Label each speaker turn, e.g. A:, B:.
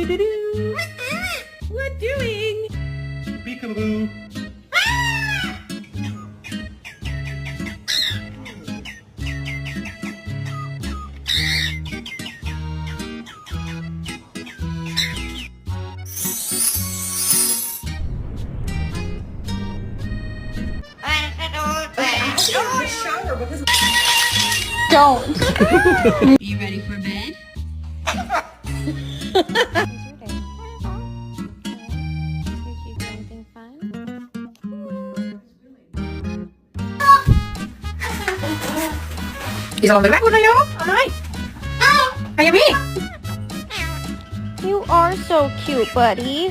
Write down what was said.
A: Do-do-do. What doing?
B: Peekaboo.
A: Shower because
C: Don't.
A: you ready for bed?
D: Isolong dari aku na yun. Alright. Kaya mi.
C: You are so cute, buddy.